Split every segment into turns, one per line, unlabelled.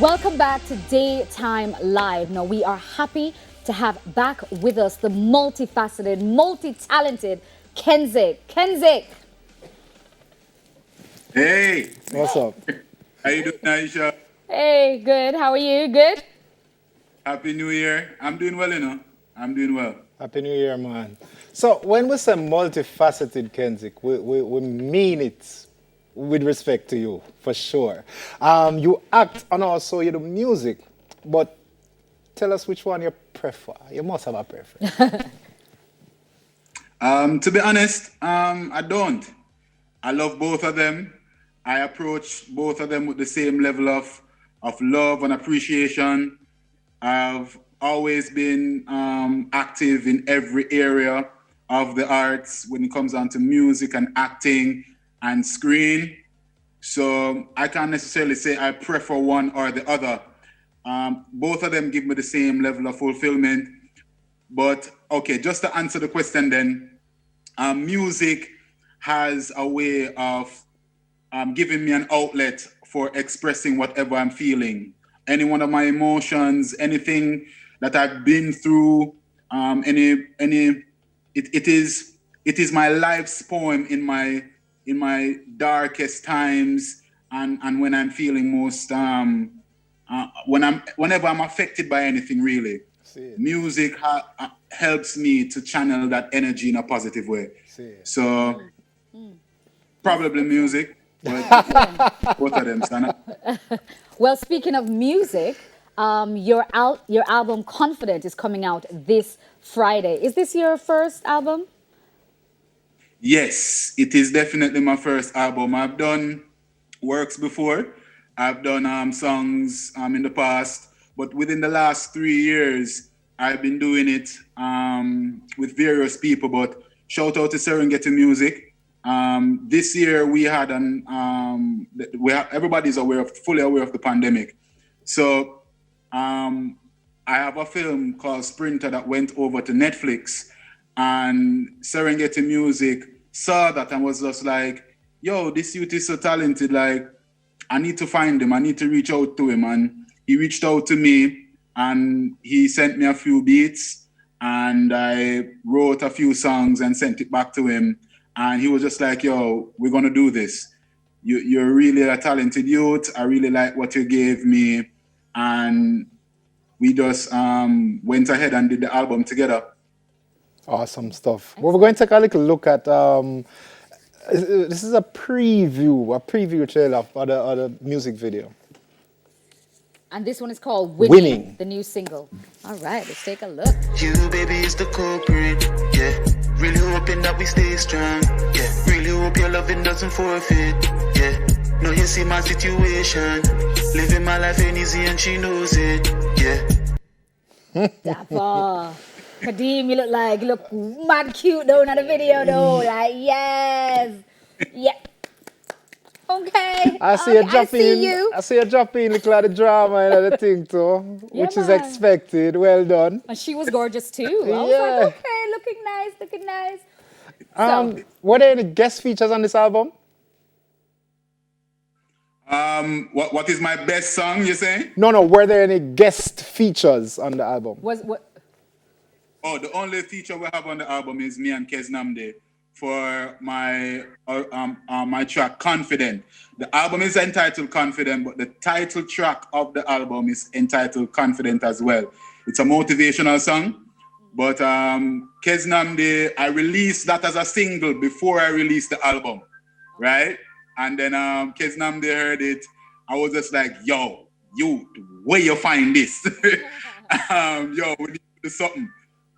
Welcome back to Daytime Live. Now, we are happy to have back with us the multifaceted, multi-talented Kenzik. Kenzik,
Hey,
What's up?
how you doing, Aisha?
hey, good. How are you? Good?
Happy New Year. I'm doing well, you know. I'm doing well.
Happy New Year, man. So when we say multifaceted, Kenzik, we mean it with respect to you, for sure. You act and also you do music, but tell us which one you prefer. You must have a preference.
To be honest, I don't. I love both of them. I approach both of them with the same level of love and appreciation. I've always been active in every area of the arts when it comes down to music and acting and screen. So I can't necessarily say I prefer one or the other. Both of them give me the same level of fulfillment. But okay, just to answer the question then, music has a way of giving me an outlet for expressing whatever I'm feeling. Any one of my emotions, anything that I've been through, it is my life's poem in my darkest times and when I'm feeling most whenever I'm affected by anything really.
See it.
Music helps me to channel that energy in a positive way.
See it.
So probably music, but both of them stand up.
Well, speaking of music, your album Confident is coming out this Friday. Is this your first album?
Yes, it is definitely my first album. I've done works before. I've done songs in the past, but within the last 3 years, I've been doing it with various people. But shout out to Serengeti Music. This year we had everybody's fully aware of the pandemic. So I have a film called Sprinter that went over to Netflix, and Serengeti Music saw that and was just like, "Yo, this youth is so talented. Like, I need to find him. I need to reach out to him." And he reached out to me, and he sent me a few beats, and I wrote a few songs and sent it back to him. And he was just like, "Yo, we're gonna do this. You're really a talented youth. I really like what you gave me," and we just went ahead and did the album together.
Awesome stuff. Well, we're going to take a little look at this is a preview trailer for the music video.
And this one is called Winning,
Winning.
the new single. All right, let's take a look.
You, baby, is the culprit. Yeah. Really hoping that we stay strong. Yeah. Really hope your loving doesn't forfeit. Yeah. No, you see my situation. Living my life ain't easy and she knows it. Yeah.
Dapper. Kadeem, you look mad cute though in the video though. Like, yes. Yeah. Okay.
I see
Okay,
you drop
I see
in.
you.
I see you drop in like the drama and other thing too,
Yeah,
which is
man.
expected. Well done.
And she was gorgeous too. I was
Yeah.
like, okay, looking nice, looking nice. So,
Were there any guest features on this album?
What is my best song? You say?
No. Were there any guest features on the album?
what?
Oh, the only feature we have on the album is me and Kez Namde for my track Confident. The album is entitled Confident, but the title track of the album is entitled Confident as well. It's a motivational song, but Kez Namde, I released that as a single before I released the album, right? And then Kez Namde heard it. I was just like, "Yo, you, where you find this? Yo, we need to do something."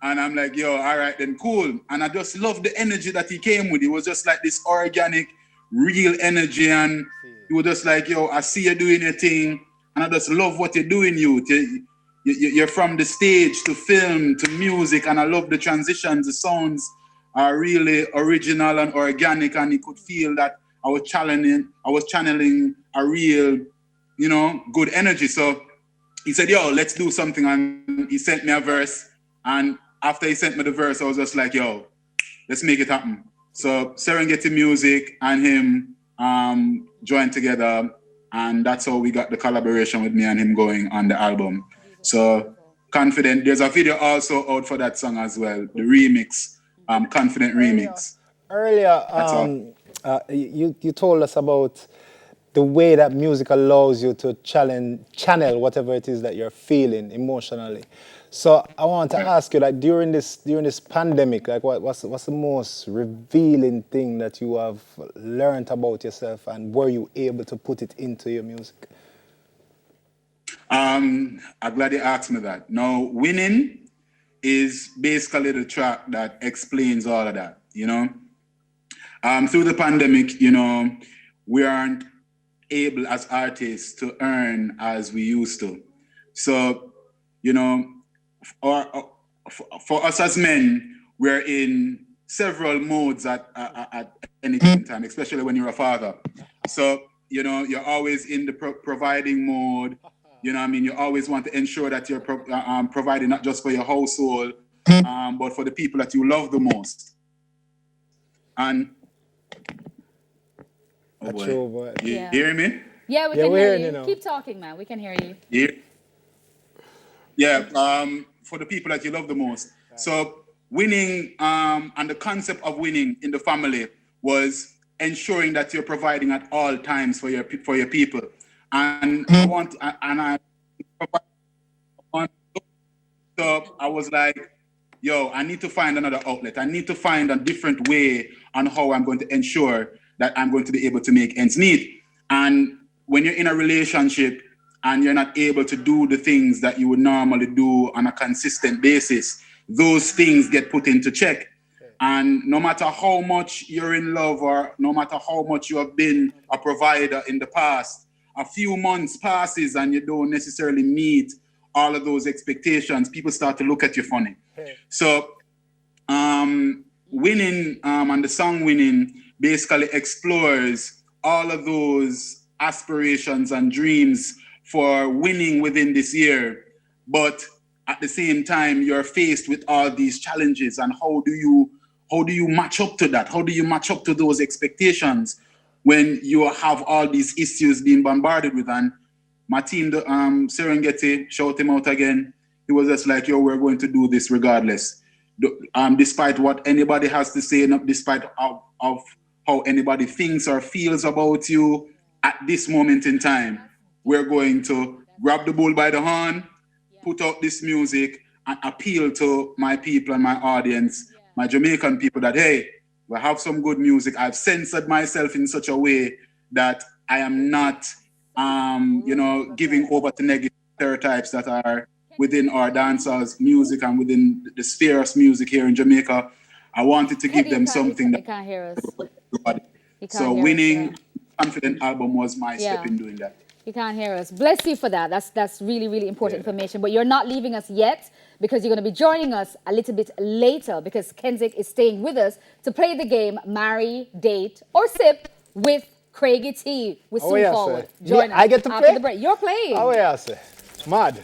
And I'm like, "Yo, all right, then cool." And I just love the energy that he came with. It was just like this organic, real energy. And he was just like, "Yo, I see you doing your thing. And I just love what you're doing, you. You're from the stage to film to music. And I love the transitions. The sounds are really original and organic. And you could feel that I was channeling a real, good energy." So he said, "Yo, let's do something." And he sent me a verse. And after he sent me the verse, I was just like, "Yo, let's make it happen." So Serengeti Music and him joined together And that's how we got the collaboration with me and him going on the album. So Confident, there's a video also out for that song as well, the remix, Confident remix.
Earlier,
That's all.
you told us about the way that music allows you to channel whatever it is that you're feeling emotionally. So I want to ask you, like during this pandemic, like what's the most revealing thing that you have learned about yourself, and were you able to put it into your music?
I'm glad you asked me that. Now, Winning is basically the track that explains all of that, you know. Through the pandemic, you know, we aren't able as artists to earn as we used to. So, you know, for us as men, we're in several modes at any given time, especially when you're a father. So, you know, you're always in the providing mode. You know what I mean? You always want to ensure that you're providing not just for your household, but for the people that you love the most. And oh boy.
True, boy.
You hear me?
Yeah, we
Yeah,
can
we're
hear
hearing
you.
you now.
Keep talking, man. We can hear you.
For the people that you love the most. So winning, and the concept of winning in the family was ensuring that you're providing at all times for your people. And so I was like, yo, I need to find another outlet. I need to find a different way on how I'm going to ensure that I'm going to be able to make ends meet. And when you're in a relationship and you're not able to do the things that you would normally do on a consistent basis, those things get put into check. And no matter how much you're in love or no matter how much you have been a provider in the past, a few months passes and you don't necessarily meet all of those expectations, people start to look at you funny. So Winning and the song Winning basically explores all of those aspirations and dreams for winning within this year. But at the same time, you're faced with all these challenges, and how do you match up to that? How do you match up to those expectations when you have all these issues being bombarded with? And my team, the Serengeti, shout him out again. He was just like, yo, we're going to do this regardless. Despite what anybody has to say, despite of how anybody thinks or feels about you at this moment in time, we're going to grab the bull by the horn, put out this music, and appeal to my people and my audience, my Jamaican people, that, hey, we have some good music. I've censored myself in such a way that I am not, giving over to negative stereotypes that are within our dancers' music and within the sphere of music here in Jamaica. I wanted to give them something that.
You can't hear us.
So Winning Confident album was my step in doing that.
You can't hear us. Bless you for that. That's really, really important information. But you're not leaving us yet, because you're going to be joining us a little bit later, because Kenzik is staying with us to play the game Marry, Date, or Sip with Craigie T. We're soon forward. Join us
I get to
after
play?
the break. You're playing.
Oh, yeah, sir. Mad.